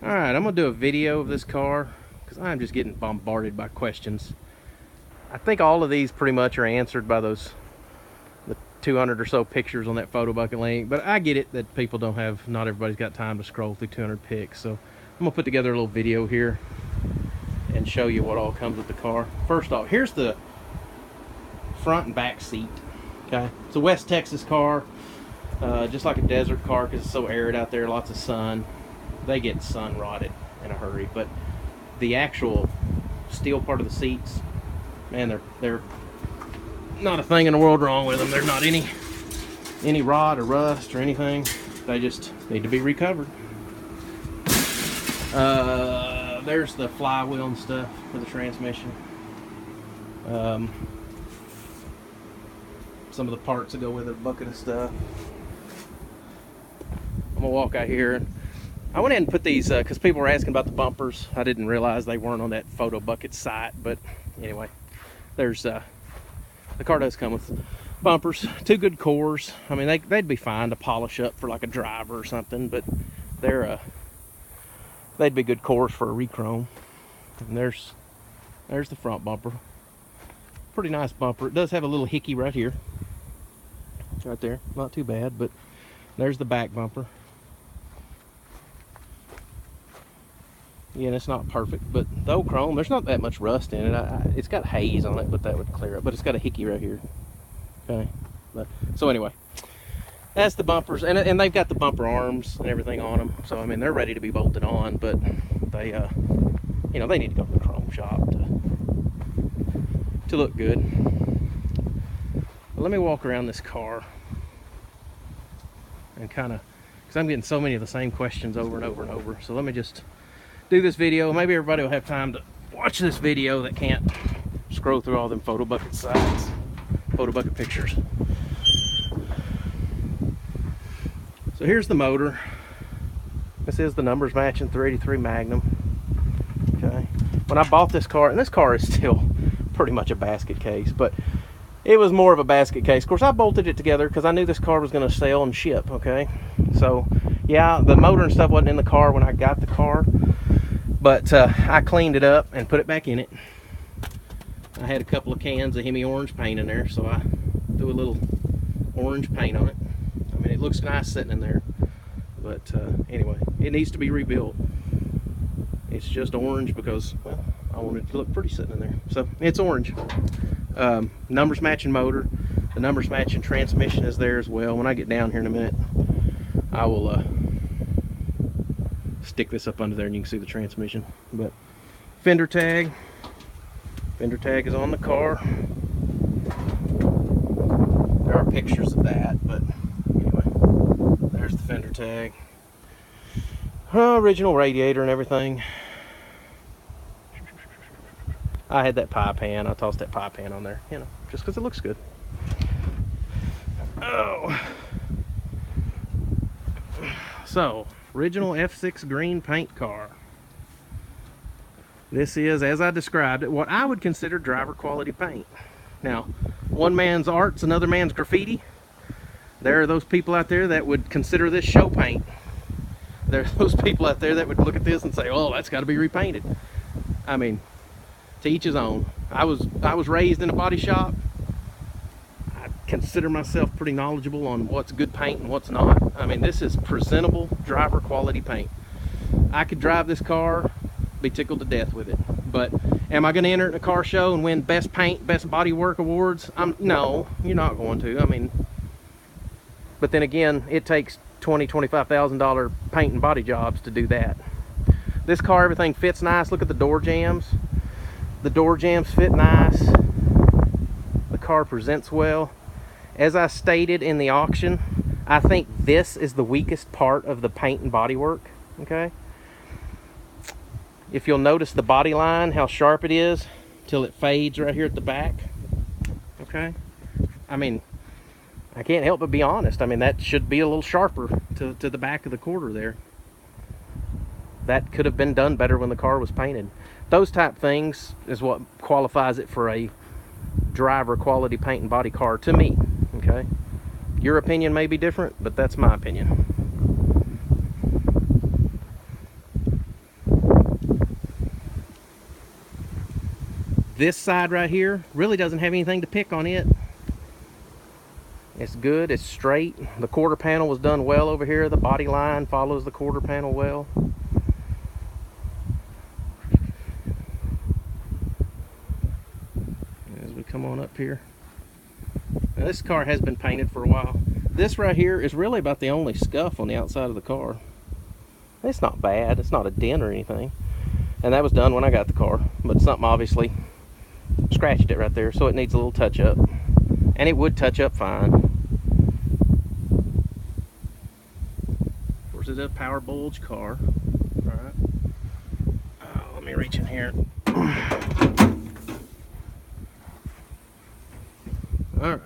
Alright, I'm going to do a video of this car because I'm just getting bombarded by questions. I think all of these pretty much are answered by the 200 or so pictures on that photo bucket link, but I get it that people don't have, not everybody's got time to scroll through 200 pics, so I'm going to put together a little video here and show you what all comes with the car. First off, here's the front and back seat. Okay, it's a West Texas car, just like a desert car because it's so arid out there, lots of sun. They get sun rotted in a hurry, but the actual steel part of the seats, man, they're not a thing in the world wrong with them. There's not any rot or rust or anything. They just need to be recovered. There's the flywheel and stuff for the transmission. Some of the parts that go with it, a bucket of stuff. I'm gonna walk out here. I went ahead and put these because people were asking about the bumpers. I didn't realize they weren't on that photo bucket site, but anyway, there's the car does come with bumpers, 2 good cores. I mean, they'd be fine to polish up for like a driver or something, but they'd be good cores for a re-chrome. And there's the front bumper. Pretty nice bumper. It does have a little hickey right here, right there. Not too bad, but there's the back bumper. Yeah, and it's not perfect, but the old chrome, there's not that much rust in it. It's got haze on it, but that would clear it. But it's got a hickey right here. Okay, so anyway, that's the bumpers, and they've got the bumper arms and everything on them. So I mean, they're ready to be bolted on, but they, you know, they need to go to the chrome shop to look good. But let me walk around this car and kind of, because I'm getting so many of the same questions over and over and over. So let me just do this video. Maybe everybody will have time to watch this video that can't scroll through all them photo bucket sites, photo bucket pictures. So here's the motor. This is the numbers matching 383 Magnum. Okay. When I bought this car, and this car is still pretty much a basket case, but it was more of a basket case. Of course, I bolted it together because I knew this car was going to sell and ship. Okay. So yeah, the motor and stuff wasn't in the car when I got the car, but I cleaned it up and put it back in it. I had a couple of cans of Hemi orange paint in there, so I threw a little orange paint on it. I mean, it looks nice sitting in there, but anyway, it needs to be rebuilt. It's just orange because, well, I want it to look pretty sitting in there. So it's orange. Numbers matching motor. The numbers matching transmission is there as well. When I get down here in a minute, I will stick this up under there and you can see the transmission. But fender tag is on the car. There are pictures of that, but anyway, there's the fender tag. Original radiator and everything. I had that pie pan. I tossed that pie pan on there, you know, just because it looks good. Oh, so original F6 green paint car. This is, as I described it, what I would consider driver quality paint. Now, one man's art's another man's graffiti. There are those people out there that would consider this show paint. There are those people out there that would look at this and say, oh, that's got to be repainted. I mean, to each his own. I was raised in a body shop. I consider myself pretty knowledgeable on what's good paint and what's not. I mean, this is presentable driver quality paint. I could drive this car, be tickled to death with it. But am I going to enter it in a car show and win best paint, best body work awards? No, you're not going to. I mean, but then again, it takes $20,000-$25,000 paint and body jobs to do that. This car, everything fits nice. Look at the door jambs. The door jambs fit nice. The car presents well. As I stated in the auction, I think this is the weakest part of the paint and body work. Okay. If you'll notice the body line, how sharp it is, till it fades right here at the back. Okay. I mean, I can't help but be honest. I mean, that should be a little sharper to the back of the quarter there. That could have been done better when the car was painted. Those type things is what qualifies it for a driver quality paint and body car to me. Okay. Your opinion may be different, but that's my opinion. This side right here really doesn't have anything to pick on it. It's good, it's straight. The quarter panel was done well over here. The body line follows the quarter panel well. As we come on up here. Now, this car has been painted for a while. This right here is really about the only scuff on the outside of the car. It's not bad, it's not a dent or anything. And that was done when I got the car, but something obviously scratched it right there, so it needs a little touch up. And it would touch up fine. Of course, it's a power bulge car. Alright. Let me reach in here. Alright.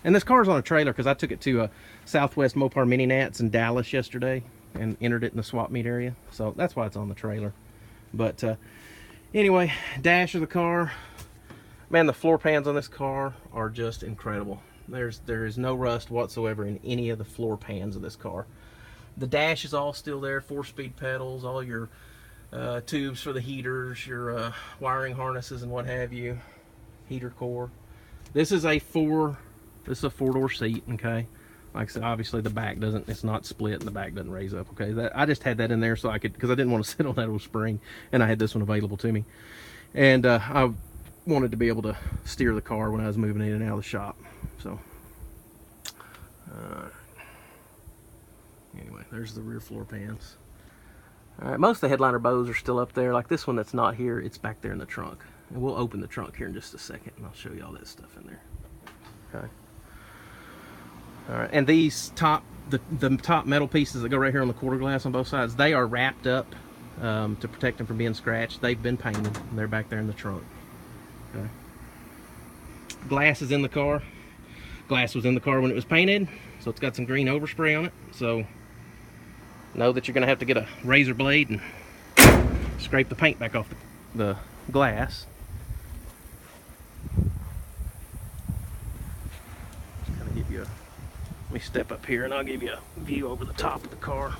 And this car's on a trailer because I took it to a Southwest Mopar Mini Nats in Dallas yesterday and entered it in the swap meet area. So that's why it's on the trailer. But anyway, dash of the car. Man, the floor pans on this car are just incredible. There is no rust whatsoever in any of the floor pans of this car. The dash is all still there, 4-speed pedals, all your tubes for the heaters, your wiring harnesses and what have you, heater core. This is a 4-door seat, okay? Like I said, obviously the back doesn't, it's not split and the back doesn't raise up, okay? I just had that in there so I could, because I didn't want to sit on that old spring, and I had this one available to me. And I wanted to be able to steer the car when I was moving in and out of the shop. So, anyway, there's the rear floor pans. All right, most of the headliner bows are still up there. Like this one that's not here, it's back there in the trunk. And we'll open the trunk here in just a second, and I'll show you all that stuff in there. Okay. All right, and these the top metal pieces that go right here on the quarter glass on both sides, they are wrapped up to protect them from being scratched. They've been painted, and they're back there in the trunk. Okay. Glass is in the car. Glass was in the car when it was painted, so it's got some green overspray on it. So know that you're going to have to get a razor blade and scrape the paint back off the glass. Just kind of give you a, let me step up here and I'll give you a view over the top of the car.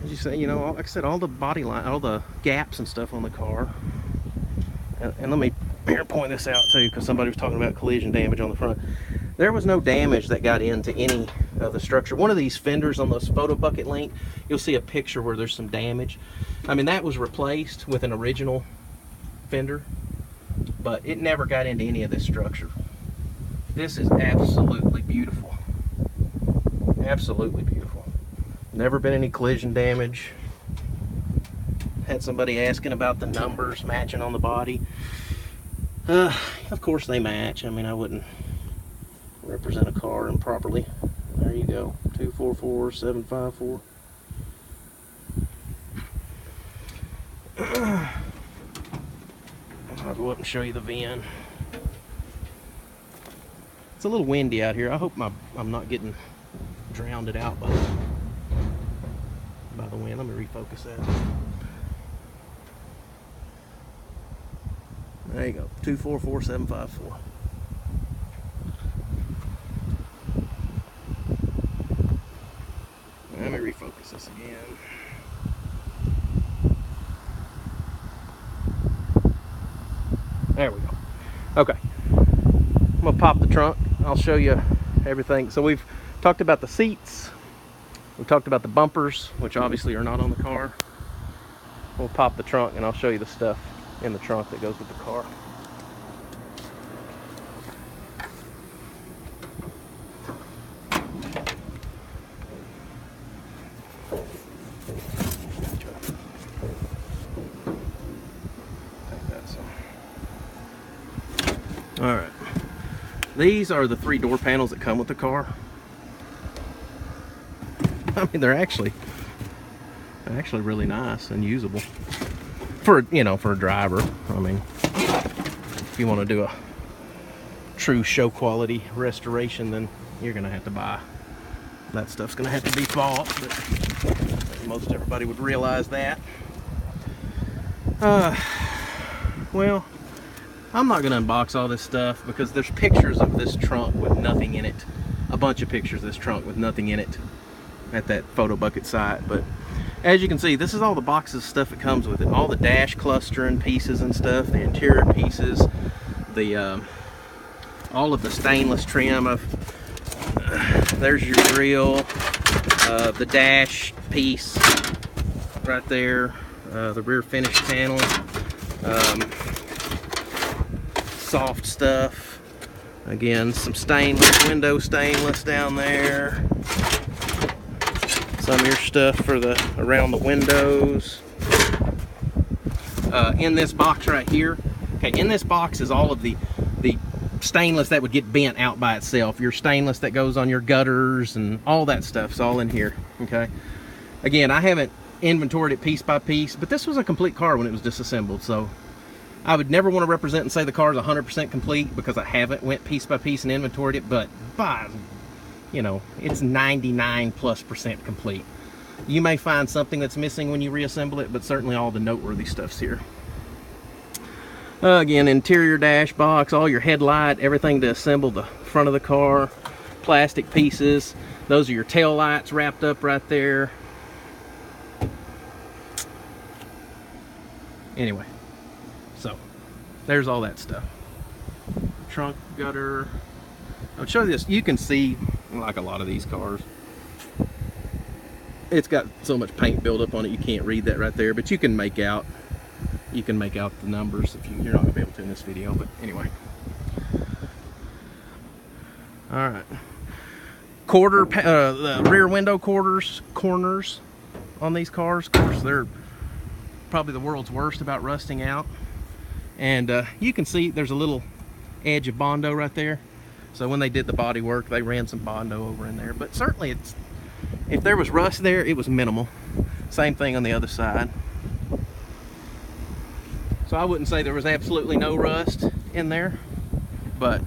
As you say, you know, like I said, all the body line, all the gaps and stuff on the car. And let me here point this out too, because somebody was talking about collision damage on the front. There was no damage that got into any of the structure. One of these fenders on this photo bucket link, you'll see a picture where there's some damage. I mean, that was replaced with an original fender, but it never got into any of this structure. This is absolutely beautiful. Absolutely beautiful. Never been any collision damage. Had somebody asking about the numbers matching on the body. Of course they match. I mean, I wouldn't represent a car improperly. There you go, 244754. I'll go up and show you the VIN. It's a little windy out here. I hope I'm not getting drowned out by the wind. Let me refocus that. There you go, 244754. Let me refocus this again. There we go. Okay, I'm gonna pop the trunk. I'll show you everything. So we've talked about the seats. We've talked about the bumpers, which obviously are not on the car. We'll pop the trunk and I'll show you the stuff in the trunk that goes with the car. All right, these are the 3 door panels that come with the car. I mean, they're actually really nice and usable for, you know, for a driver. I mean, if you want to do a true show quality restoration, then you're gonna have to buy that stuff's gonna have to be bought, but most everybody would realize that. Well, I'm not gonna unbox all this stuff because there's pictures of this trunk with nothing in it, a bunch of pictures of this trunk with nothing in it at that photo bucket site. But As you can see, this is all the boxes stuff that comes with it. All the dash clustering pieces and stuff, the interior pieces, the all of the stainless trim of there's your grill, the dash piece right there, the rear finish panel, soft stuff. Again, some stainless, window stainless down there. Some of your stuff for the around the windows. In this box right here, okay, in this box is all of the stainless that would get bent out by itself. Your stainless that goes on your gutters and all that stuff's all in here. Okay. Again, I haven't inventoried it piece by piece, but this was a complete car when it was disassembled, so I would never want to represent and say the car is 100% complete because I haven't went piece by piece and inventoried it, but by, you know, it's 99+% complete. You may find something that's missing when you reassemble it, but certainly all the noteworthy stuff's here. Again, interior dash box, all your headlight, everything to assemble the front of the car, plastic pieces. Those are your tail lights wrapped up right there. Anyway, so there's all that stuff. Trunk, gutter. I'll show you this. You can see, like a lot of these cars, it's got so much paint buildup on it you can't read that right there, but you can make out the numbers if you're not gonna be able to in this video. But anyway, all right. The rear window corners on these cars, of course, they're probably the world's worst about rusting out, and you can see there's a little edge of Bondo right there. So when they did the body work, they ran some Bondo over in there, but certainly if there was rust there, it was minimal. Same thing on the other side. So I wouldn't say there was absolutely no rust in there, but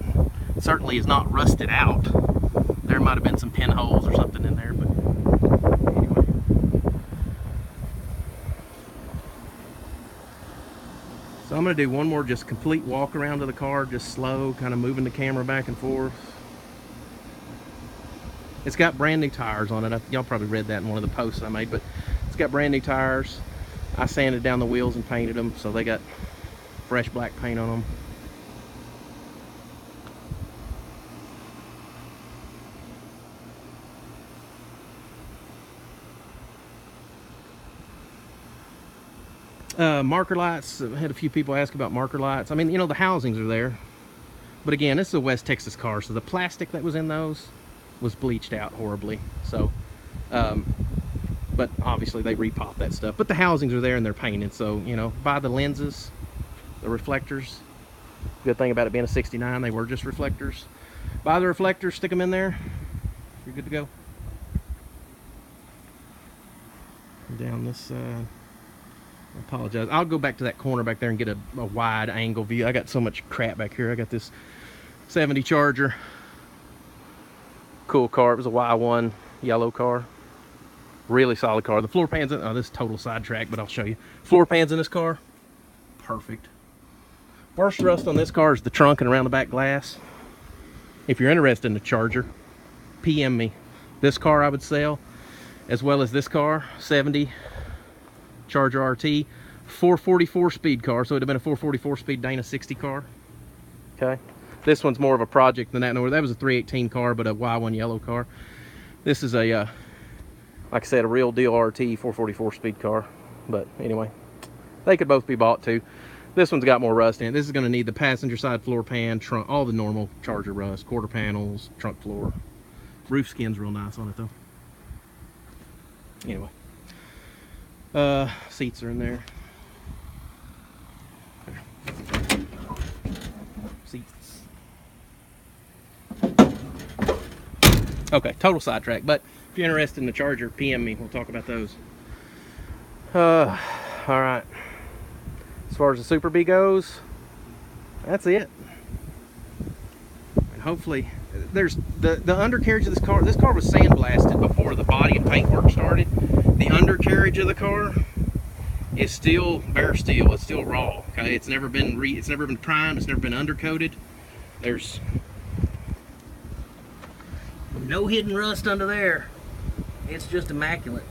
it certainly is not rusted out. There might have been some pinholes or something in there, but anyway. So I'm going to do one more just complete walk around of the car, just slow, kind of moving the camera back and forth. It's got brand new tires on it. Y'all probably read that in one of the posts I made, but it's got brand new tires. I sanded down the wheels and painted them, so they got fresh black paint on them. Marker lights. I had a few people ask about marker lights. I mean, you know, the housings are there, but again, this is a West Texas car, so the plastic that was in those was bleached out horribly. So but obviously they repop that stuff, but the housings are there and they're painted, so you know, buy the lenses, the reflectors. Good thing about it being a 69, they were just reflectors. Buy the reflectors, stick them in there, you're good to go. Down this side, I apologize, I'll go back to that corner back there and get a wide angle view. I got so much crap back here. I got this 70 Charger, cool car. It was a Y1 yellow car, really solid car. The floor pans in, oh, this is total sidetrack, but I'll show you. Floor pans in this car, perfect. Worst rust on this car is the trunk and around the back glass. If you're interested in the Charger, PM me. This car I would sell, as well as this car, 70 Charger RT, 444 speed car, so it would have been a 444 speed Dana 60 car. Okay, this one's more of a project than that. No, that was a 318 car, but a Y1 yellow car. This is a like I said, a real deal RT 444 speed car. But anyway, they could both be bought too. This one's got more rust in it. This is going to need the passenger side floor pan, trunk, all the normal Charger rust, quarter panels, trunk floor. Roof skin's real nice on it though. Anyway, seats are in there. Seats. Okay, total sidetrack, but if you're interested in the Charger, PM me. We'll talk about those. All right. As far as the SuperBee goes, that's it. And hopefully, there's the undercarriage of this car. This car was sandblasted before the body and paint work started. The undercarriage of the car is still bare steel. It's still raw. Okay, it's never been primed. It's never been undercoated. There's no hidden rust under there. It's just immaculate.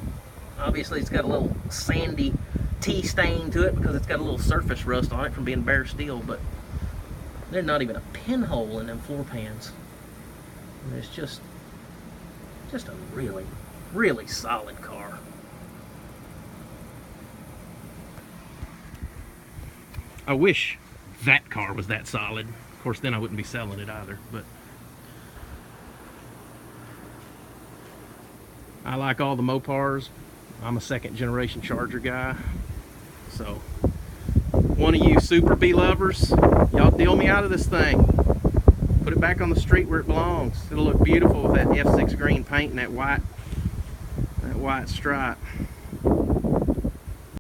Obviously it's got a little sandy tea stain to it because it's got a little surface rust on it from being bare steel, but there's not even a pinhole in them floor pans. And it's just a really, really solid car. I wish that car was that solid. Of course, then I wouldn't be selling it either, but I like all the Mopars. I'm a second generation Charger guy. So, one of you SuperBee lovers, y'all deal me out of this thing. Put it back on the street where it belongs. It'll look beautiful with that F6 green paint and that white stripe.